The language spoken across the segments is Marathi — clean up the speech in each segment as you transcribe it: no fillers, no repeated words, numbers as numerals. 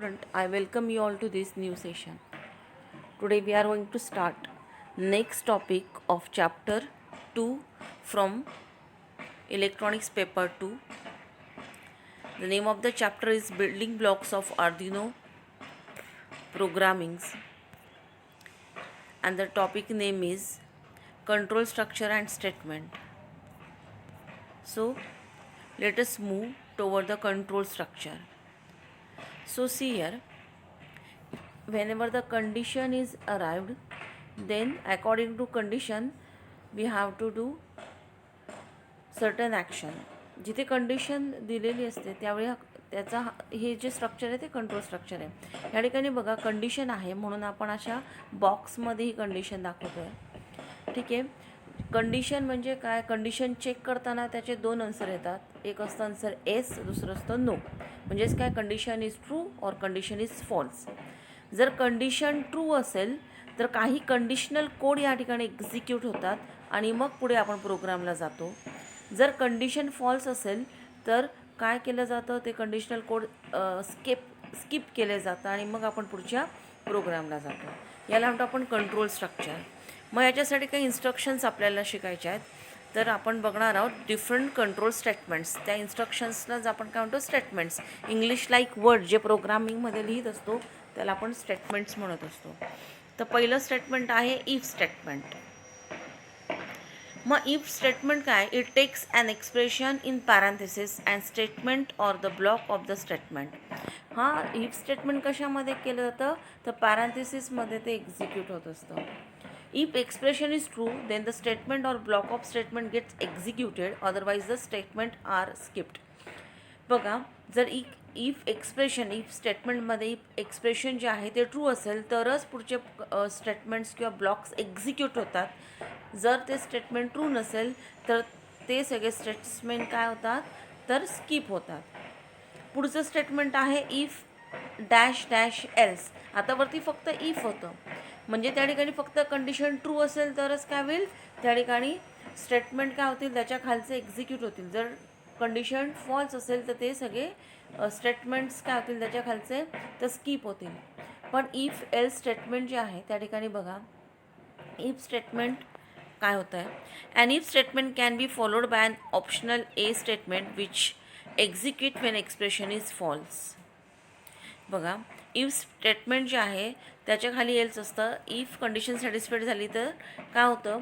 student, I welcome you all to this new session. Today we are going to start next topic of chapter 2 from electronics paper 2. The name of the chapter is building blocks of Arduino programmings and the topic name is control structure and statement. So let us move toward the control structure. So see here, whenever the condition is arrived, then according to condition we have to do certain action. जिथे कंडिशन दिलेली असते त्यावेळी त्याचा हे जे स्ट्रक्चर आहे ते कंट्रोल स्ट्रक्चर आहे. या ठिकाणी बघा कंडिशन आहे म्हणून आपण अशा बॉक्समध्ये ही कंडिशन दाखवतो आहे. ठीक आहे. कंडिशन म्हणजे काय, कंडिशन चेक करताना त्याचे दोन आन्सर येतात. एक असतं आन्सर एस, दुसरं असतं नो. म्हणजेच काय, कंडिशन इज ट्रू और कंडिशन इज फॉल्स. जर कंडिशन ट्रू असेल तर काही कंडिशनल कोड या ठिकाणी एक्झिक्यूट होतात आणि मग पुढे आपण प्रोग्रामला जातो. जर कंडिशन फॉल्स असेल तर काय केलं जातं, ते कंडिशनल कोड स्किप केले जातं आणि मग आपण पुढच्या प्रोग्रामला जातो. याला म्हणतो आपण कंट्रोल स्ट्रक्चर. मग याच्यासाठी काही इन्स्ट्रक्शन्स आपल्याला शिकायच्या आहेत. तर आपण बघणार आहोत डिफरंट कंट्रोल स्टेटमेंट्स. त्या इन्स्ट्रक्शन्सलाच आपण काय म्हणतो, स्टेटमेंट्स. इंग्लिश लाईक वर्ड जे प्रोग्रामिंगमध्ये लिहित असतो त्याला आपण स्टेटमेंट्स म्हणत असतो. तर पहिलं स्टेटमेंट आहे इफ स्टेटमेंट. मग इफ स्टेटमेंट काय, it takes an expression in parenthesis and statement or the block of the statement. हा इफ स्टेटमेंट कशामध्ये केलं जातं, तर पॅरेंथेसिसमध्ये ते एक्झिक्यूट होत असतं. If expression is true then the statement or block of statement gets executed, otherwise the statement are skipped. बघा, जर इफ एक्सप्रेशन, इफ स्टेटमेंटमध्ये इफ एक्सप्रेशन जे आहे ते ट्रू असेल तरच पुढचे स्टेटमेंट्स किंवा ब्लॉक्स एक्झिक्यूट होतात. जर ते स्टेटमेंट ट्रू नसेल तर ते सगळे स्टेटमेंट काय होतात, तर स्किप होतात. पुढचं स्टेटमेंट आहे इफ डॅश डॅश एल्स. आता वरती फक्त इफ होतं म्हणजे त्या ठिकाणी फक्त कंडिशन ट्रू असेल तरच काय होईल, त्या ठिकाणी स्टेटमेंट काय होतील, त्याच्या खालचे एक्झिक्यूट होतील. जर कंडिशन फॉल्स असेल तर ते सगळे स्टेटमेंट्स काय होतील, त्याच्या खालचे तर स्किप होतील. पण इफ एल्स स्टेटमेंट जे आहे त्या ठिकाणी बघा, इफ स्टेटमेंट काय होतं आहे, and if statement can be followed by an optional a statement which execute when expression is false. बघा, इफ स्टेटमेंट जे आहे त्याच्या खाली एल्स असतं. इफ कंडिशन सॅटिस्फाईड झाली तर काय होतं,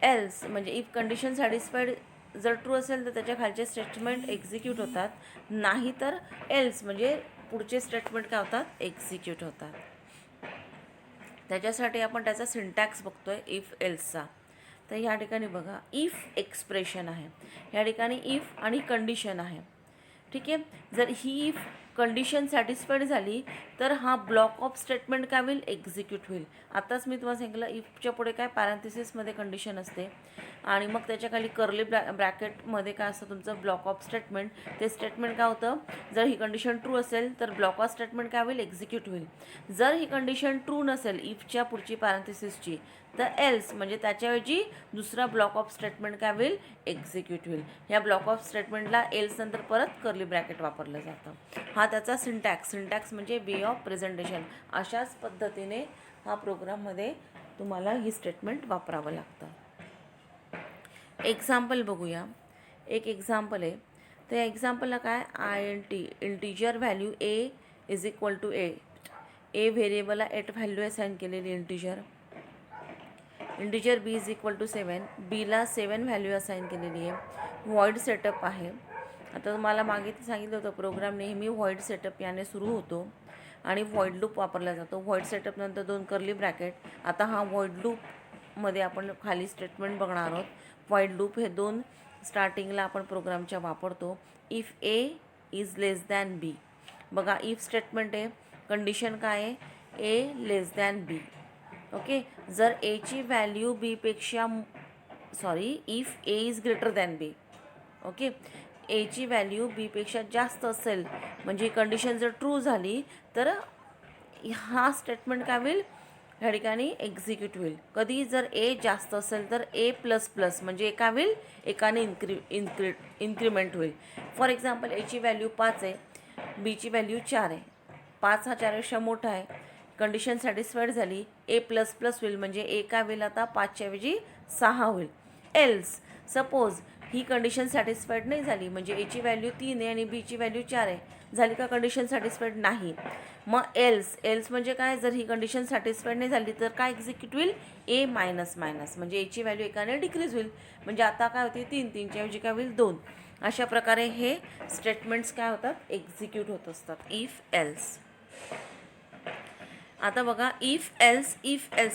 एल्स म्हणजे इफ कंडिशन सॅटिस्फाईड जर ट्रू असेल तर त्याच्या खालचे स्टेटमेंट एक्झिक्यूट होतात, नाही तर एल्स म्हणजे पुढचे स्टेटमेंट काय होतात, एक्झिक्यूट होतात. त्याच्यासाठी आपण त्याचा सिंटॅक्स बघतोय इफ एल्सचा. तर ह्या ठिकाणी बघा, इफ एक्सप्रेशन आहे, ह्या ठिकाणी इफ आणि कंडिशन आहे. ठीक आहे. जर ही इफ कंडिशन सॅटिस्फाईड झाली तर हा ब्लॉक ऑफ स्टेटमेंट काय होईल, एक्झिक्यूट होईल. आताच मी तुम्हाला सांगितलं इफच्या पुढे काय पॅरेंथेसिसमध्ये कंडिशन असते आणि मग त्याच्याखाली कर्ली ब्रॅकेटमध्ये काय असतं तुमचं ब्लॉक ऑफ स्टेटमेंट. ते स्टेटमेंट काय होतं, जर ही कंडिशन ट्रू असेल तर ब्लॉक ऑफ स्टेटमेंट काय होईल, एक्झिक्यूट होईल. जर ही कंडिशन ट्रू नसेल इफच्या पुढची पॅरेंथेसिसची तर एल्स म्हणजे त्याच्याऐवजी दुसरा ब्लॉक ऑफ स्टेटमेंट काय होईल, एक्झिक्यूट होईल. ह्या ब्लॉक ऑफ स्टेटमेंटला एल्स नंतर परत कर्ली ब्रॅकेट वापरलं जातं. हा त्याचा सिंटॅक्स म्हणजे वे ऑफ प्रेझेंटेशन. अशाच पद्धतीने हा प्रोग्राममध्ये तुम्हाला ही स्टेटमेंट वापरावं लागतं. एक्झाम्पल बघूया. एक एक्झाम्पल आहे. तर या एक्झाम्पलला काय, integer value a is equal to 8. A व्हेरिएबलला 8 व्हॅल्यू असाईन केलेली integer b is equal to 7. बीला 7 व्हॅल्यू असाईन केलेली आहे. व्हॉइड सेटअप आहे. आता तुम्हाला मागे सांगितलं होतं प्रोग्राम नेहमी व्हॉइड सेटअप याने सुरू होतो आणि व्हॉइड लूप वापरला जातो. व्हॉइड सेटअप नंतर 2 कर्ली ब्रॅकेट. आता हा व्हॉइड लूपमध्ये आपण खाली स्टेटमेंट बघणार आहोत. व्हॉइड लूप हे 2 स्टार्टिंगला आपण प्रोग्रामच्या वापरतो. If A is less than B. बघा, इफ स्टेटमेंट आहे, कंडिशन काय आहे, ए लेस दॅन बी. ओके. जर एची व्हॅल्यू बीपेक्षा if A is greater than B. Okay. एची व्हॅल्यू बीपेक्षा जास्त असेल म्हणजे कंडिशन जर ट्रू झाली तर हा स्टेटमेंट काय होईल, ह्या ठिकाणी एक्झिक्यूट होईल. कधी जर ए जास्त असेल तर ए प्लस प्लस म्हणजे काय होईल, एकाने इन्क्रीमेंट होईल. फॉर एक्झाम्पल एची व्हॅल्यू 5 आहे, बीची व्हॅल्यू 4 आहे. 5 हा 4पेक्षा मोठा आहे, कंडिशन सॅटिस्फाईड झाली, ए प्लस प्लस होईल, म्हणजे ए काय होईल आता 5च्या ऐवजी 6 होईल. एल्स सपोज ही कंडिशन सॅटिस्फाईड नाही झाली, म्हणजे एची व्हॅल्यू 3 आहे आणि बीची व्हॅल्यू 4 आहे, झाली का कंडिशन सॅटिस्फाईड नाही. मग एल्स म्हणजे काय, जर ही कंडिशन सॅटिस्फाईड नाही झाली तर काय एक्झिक्यूट होईल, ए मायनस मायनस, म्हणजे एची व्हॅल्यू एकाने डिक्रीज होईल, म्हणजे आता काय होती 3च्या ऐवजी काय होईल 2. अशा प्रकारे हे स्टेटमेंट्स काय होतात, एक्झिक्यूट होत असतात. If else. आता बघा इफ एल्स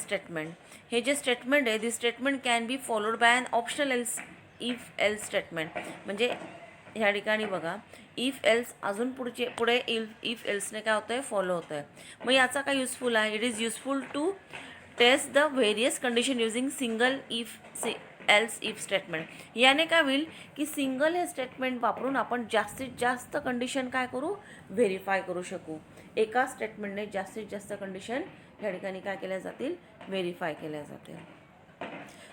स्टेटमेंट. हे जे स्टेटमेंट आहे, this statement can be followed by an optional else if else statement. म्हणजे ह्या ठिकाणी बघा इफ एल्स अजून पुढे इफ एल्सने काय होतं आहे, फॉलो होतं आहे. मग याचा काय युजफुल आहे, it is useful to test the various condition using single if else if statement. याने काय होईल की सिंगल हे स्टेटमेंट वापरून आपण जास्तीत जास्त कंडिशन काय करू, व्हेरीफाय करू शकू. एका स्टेटमेंटने जास्तीत जास्त कंडिशन या ठिकाणी काय केल्या जातील, व्हेरीफाय केल्या जातील.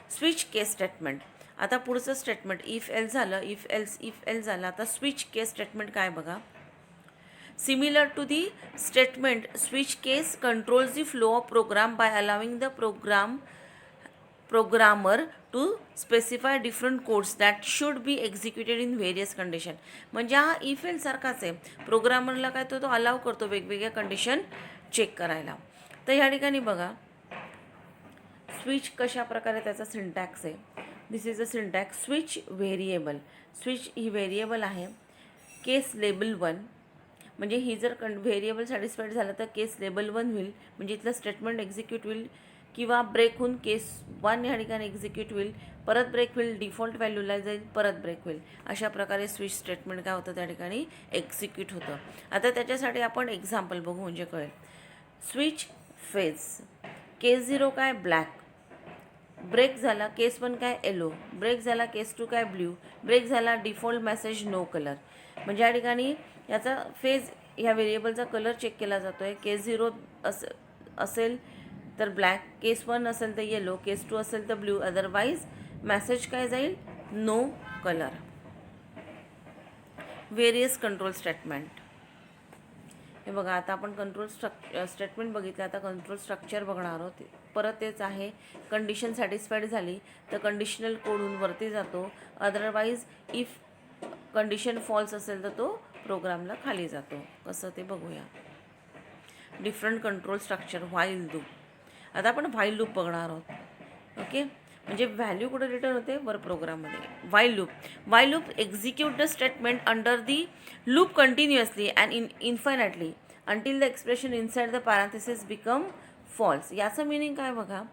स्विच केस स्टेटमेंट. आता पुढचं स्टेटमेंट इफ एल्स झालं, इफ एल्स झालं. आता स्विच केस स्टेटमेंट काय बघा. Similar to the statement, switch case controls the flow of program by allowing the programmer to specify different codes that should be executed in various condition. म्हणजे हा इफ एल सारखाच आहे, प्रोग्रामरला काय तो अलाव करतो वेगवेगळ्या कंडिशन चेक करायला. तर ह्या ठिकाणी बघा स्विच कशा प्रकारे त्याचा सिंटॅक्स आहे. This is a syntax. Switch variable. Switch ही व्हेरिएबल आहे. केस लेबल 1, म्हणजे ही जर व्हेरिएबल सॅटिस्फाईड झालं तर केस लेबल 1 होईल, म्हणजे इथलं स्टेटमेंट एक्झिक्यूट होईल, किंवा ब्रेक होऊन केस 1 या ठिकाणी एक्झिक्यूट होईल, परत ब्रेक होईल, डिफॉल्ट व्हॅल्यूला जाईल, परत ब्रेक होईल. अशा प्रकारे स्विच स्टेटमेंट काय होतं त्या ठिकाणी एक्झिक्यूट होतं. आता त्याच्यासाठी आपण एक्झाम्पल बघू म्हणजे कळेल. Switch phase. केस 0 काय ब्लॅक, ब्रेक झाला केस 1 काय येलो, ब्रेक झाला केस 2 काय ब्ल्यू, ब्रेक झाला डिफॉल्ट मेसेज नो कलर. म्हणजे या ठिकाणी याचा फेज ह्या व्हेरिएबलचा कलर चेक केला जातो आहे. केस 0 असेल तर ब्लॅक, केस 1 असेल तर येलो, केस 2 असेल तर ब्ल्यू, अदरवाईज मेसेज काय जाईल, no colour. Various control statement. हे बघा आता आपण कंट्रोल स्टेटमेंट बघितलं, आता कंट्रोल स्ट्रक्चर बघणार आहोत. परत तेच आहे, कंडिशन सॅटिस्फाईड झाली तर कंडिशनल कोडून वरती जातो, अदरवाईज इफ कंडिशन फॉल्स असेल तर तो प्रोग्रामला खाली जातो. कसं ते बघूया. Different control structure. While loop. आता आपण व्हाईल लूप बघणार आहोत. ओके, म्हणजे व्हॅल्यू कुठे रिटर्न होते, वर प्रोग्राममध्ये. While loop. While loop execute the statement under the loop continuously and infinitely until the expression inside the parenthesis become false. याचं मिनिंग काय बघा.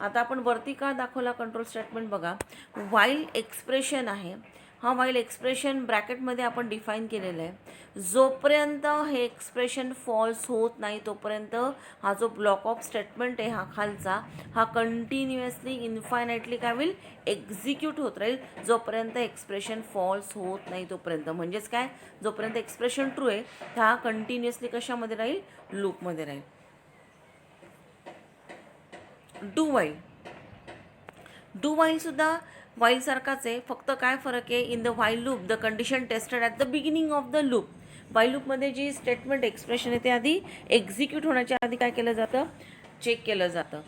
आता आपण वरती का दाखवला कंट्रोल स्टेटमेंट बघा. व्हाईल एक्सप्रेशन आहे, हा व्हाईल एक्सप्रेशन ब्रॅकेटमध्ये आपण डिफाईन केलेलं आहे. जोपर्यंत हे एक्सप्रेशन फॉल्स होत नाही तोपर्यंत हा जो ब्लॉक ऑफ स्टेटमेंट आहे हा खालचा, हा कंटिन्युअसली इन्फायनाइटली काय होईल, एक्झिक्यूट होत राहील जोपर्यंत एक्सप्रेशन फॉल्स होत नाही तोपर्यंत. म्हणजेच काय, जोपर्यंत एक्सप्रेशन ट्रू आहे हा कंटिन्युअसली कशामध्ये राहील, लूपमध्ये राहील. Do while. डू व्हाईल सुद्धा व्हाईल सारखाच आहे, फक्त काय फरक आहे, in the while loop the condition tested at the beginning of the loop. While लूपमध्ये जी स्टेटमेंट एक्सप्रेशन आहे ते आधी एक्झिक्यूट होण्याच्या आधी काय केलं जातं, चेक केलं जातं.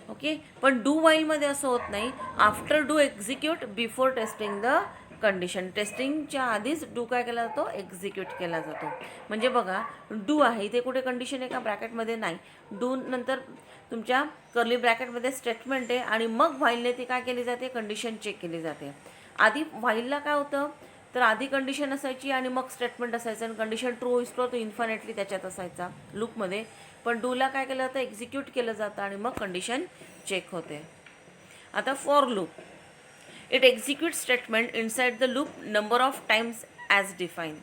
ओके, पण डू व्हाईलमध्ये असं होत नाही. After do execute before testing the condition. टेस्टिंगच्या आधीच डू काय केला जातो, एक्झिक्यूट केला जातो. म्हणजे बघा डू आहे इथे कुठे कंडिशन आहे का, ब्रॅकेटमध्ये नाही. डू नंतर तुमच्या कर्ली ब्रॅकेटमध्ये स्टेटमेंट आहे आणि मग व्हाईलने ती काय केली जाते, कंडिशन चेक केली जाते. आधी व्हाईलला काय होतं तर आधी कंडिशन असायची आणि मग स्टेटमेंट असायचं, आणि कंडिशन ट्रू इज ट्रू तो इन्फायनाइटली त्याच्यात असायचा लूपमध्ये. पण डूला काय केलं जातं, एक्झिक्यूट केलं जातं आणि मग कंडिशन चेक होते. आता for loop. It execute statement inside the loop number of times as define.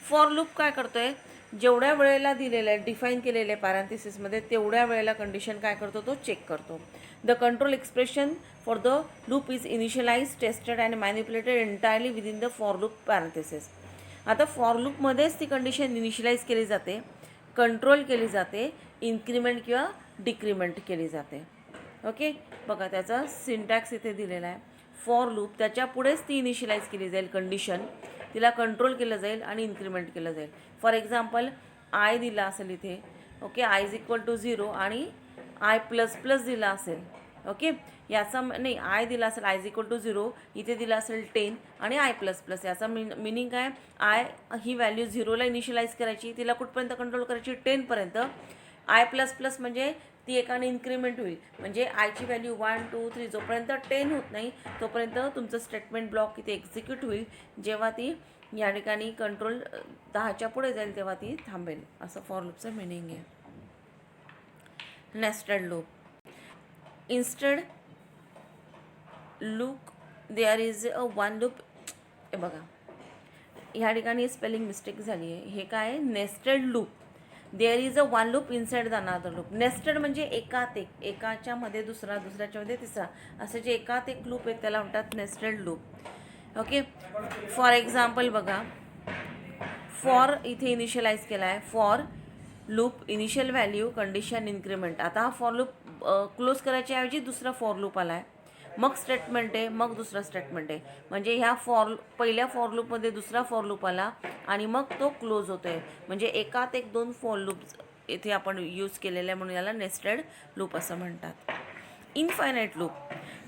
For loop काय करतो आहे, जेवढ्या वेळेला दिलेलं आहे डिफाईन केलेलं आहे पॅरेंथेसिसमध्ये तेवढ्या वेळेला कंडिशन काय करतो, तो चेक करतो. The control expression for the loop is initialize tested and manipulated entirely within the for loop parenthesis. आता फॉर लूपमध्येच ती कंडिशन इनिशियलाइज केली जाते, कंट्रोल केली जाते, इन्क्रीमेंट किंवा डिक्रीमेंट केली जाते. ओके, बघा त्याचा सिंटॅक्स इथे दिलेला आहे. फॉर लूप त्याच्या पुढेच ती इनिशियलाइज केली जाईल कंडिशन, तिला कंट्रोल केलं जाईल आणि इन्क्रीमेंट केलं जाईल. फॉर एक्झाम्पल आय दिला असेल इथे, okay, I is equal to 0 आणि आय प्लस प्लस दिला असेल, ओके, याचा नाही आय दिला असेल आय इज इक्वल टू 0, इथे दिला असेल 10 आणि आय प्लस प्लस, याचा मिनिंग काय, आय ही व्हॅल्यू 0ला इनिशियलाइज करायची, तिला कुठपर्यंत कंट्रोल करायची, 10पर्यंत. आय प्लस प्लस म्हणजे ती एकाने इन्क्रीमेंट होईल, म्हणजे आयची व्हॅल्यू 1 2 3 जोपर्यंत 10 होत नाही तोपर्यंत तुमचं स्टेटमेंट ब्लॉक इथे एक्झिक्यूट होईल. जेव्हा ती या ठिकाणी कंट्रोल 10च्या पुढे जाईल तेव्हा ती थांबेल, असं फॉर लूपचं मिनिंग आहे. Nested loop. Instead loop there is a one loop. हे बघा ह्या ठिकाणी स्पेलिंग मिस्टेक झाली आहे. हे काय आहे, nested loop. There is a one loop inside the another loop. Nested म्हणजे एकात एक, एकाच्या मध्ये दुसरा, दुसऱ्याच्या मध्ये तिसरा, असे जे एकात एक लूप आहेत त्याला म्हणतात nested loop. Okay, for example बघा, फॉर इथे इनिशियलाइज केला आहे, for loop initial value condition increment. आता हा फॉर लूप क्लोज करायच्या ऐवजी दुसरा फॉर लूप आला आहे, मग स्टेटमेंट आहे, मग दुसरा स्टेटमेंट आहे, म्हणजे ह्या पहिल्या फॉर लूपमध्ये दुसरा फॉर लूप आला आणि मग तो क्लोज होतो आहे, म्हणजे एकात एक 2 फॉर लूप्स इथे आपण यूज केलेले आहे, म्हणून याला नेस्टेड लूप असं म्हणतात. Infinite loop.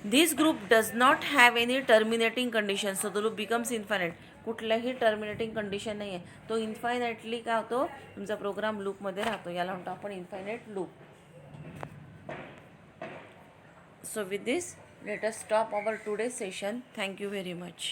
This group does not have any terminating condition, so the loop becomes infinite. कुठल्याही टर्मिनेटिंग कंडिशन नाही आहे, तो इन्फायनाईटली काय होतो, तुमचा प्रोग्राम लूपमध्ये राहतो, याला म्हणतो आपण infinite loop. So with this, let us stop our today's session. Thank you very much.